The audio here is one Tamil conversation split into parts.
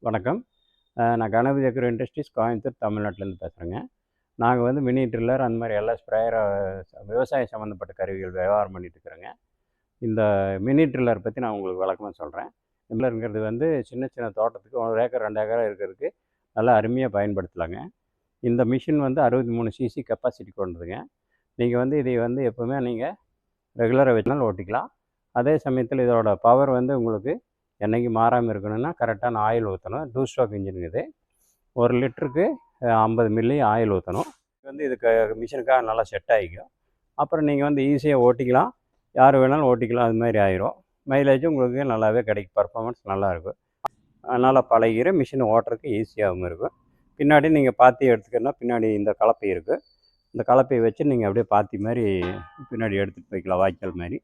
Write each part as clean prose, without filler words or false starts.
வணக்கம். நான் கணபதி அக்ரோ இண்டஸ்ட்ரீஸ் கோயம்புத்தூர், தமிழ்நாட்டிலேருந்து பேசுகிறேங்க. நாங்கள் வந்து மினி ட்ரில்லர் அந்த மாதிரி எல்லா ஸ்ப்ரேயர் விவசாயம் சம்மந்தப்பட்ட கருவிகள் வியாபாரம் பண்ணிட்டுருக்குறோங்க. இந்த மினி ட்ரில்லர் பற்றி நான் உங்களுக்கு விளக்கமா சொல்கிறேன். ட்ரில்லருங்கிறது வந்து சின்ன சின்ன தோட்டத்துக்கு 1 ஏக்கர் 2 ஏக்கரா இருக்கிறதுக்கு நல்லா அருமையாக பயன்படுத்தலாங்க. இந்த மிஷின் வந்து 63 சிசி கெப்பாசிட்டி கொண்டதுங்க. நீங்கள் வந்து இதை வந்து எப்போவுமே நீங்கள் ரெகுலராக வச்சுனாலும் ஓட்டிக்கலாம். அதே சமயத்தில் இதோட பவர் வந்து உங்களுக்கு என்னைக்கு மாறாமல் இருக்கணும்னா கரெக்டான ஆயில் ஊற்றணும். 2 ஸ்ட்ரோக் இன்ஜினுங்க இது. 1 லிட்டருக்கு 50 மில்லி ஆயில் ஊற்றணும். வந்து இதுக்கு மிஷினுக்காக நல்லா செட் ஆகிக்கும். அப்புறம் நீங்கள் வந்து ஈஸியாக ஓட்டிக்கலாம். யார் வேணாலும் ஓட்டிக்கலாம். அது மாதிரி ஆயிரும். மைலேஜும் உங்களுக்கு நல்லாவே கிடைக்கும். பர்ஃபார்மன்ஸ் நல்லாயிருக்கும். அதனால் பழகிற மிஷின் ஓட்டுறதுக்கு ஈஸியாகவும் இருக்கும். பின்னாடி நீங்கள் பாத்தி எடுத்துக்கணும்னா பின்னாடி இந்த கலப்பை இருக்குது. இந்த கலப்பையை வச்சு நீங்கள் அப்படியே பாத்தி மாதிரி பின்னாடி எடுத்துகிட்டு போய்க்கலாம், வாய்க்கால் மாதிரி.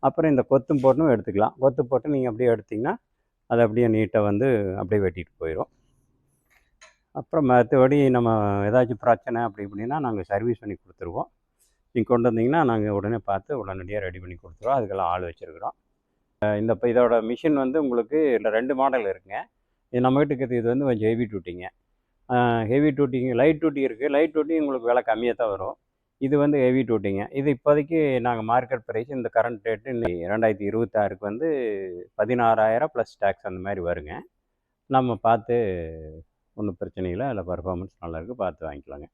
அப்புறம் இந்த கொத்தும் போட்டும் எடுத்துக்கலாம். கொத்து போட்டு நீங்கள் அப்படியே எடுத்திங்கன்னா அது அப்படியே நீட்டாக வந்து அப்படியே வெட்டிட்டு போயிடும். அப்புறம் மற்றபடி நம்ம ஏதாச்சும் பிரச்சனை அப்படி இப்படின்னா நாங்கள் சர்வீஸ் பண்ணி கொடுத்துருவோம். நீங்கள் கொண்டு வந்தீங்கன்னா நாங்கள் உடனே பார்த்து உடனடியாக ரெடி பண்ணி கொடுத்துருவோம். அதுக்கெல்லாம் ஆள் வச்சுருக்குறோம். இப்போ இதோட மிஷின் வந்து உங்களுக்கு இதில் 2 மாடல் இருக்குங்க. இது நம்மகிட்ட இருக்கிறது இது வந்து கொஞ்சம் ஹெவி டியூட்டிங்க. ஹெவி டியூட்டிங்க, லைட் டியூட்டி இருக்குது. லைட் டியூட்டி உங்களுக்கு விலை கம்மியாக தான் வரும். இது வந்து ஹெவி டியூட்டிங்க. இது இப்போதைக்கு நாங்கள் மார்க்கெட் ப்ரைஸ் இந்த கரண்ட் ரேட்டு 2026க்கு வந்து 16,000 ப்ளஸ் டேக்ஸ் அந்த மாதிரி வருங்க. நம்ம பார்த்து ஒன்றும் பிரச்சனை இல்லை. அதில் பர்ஃபார்மன்ஸ் நல்லாயிருக்கு. பார்த்து வாங்கிக்கலாங்க.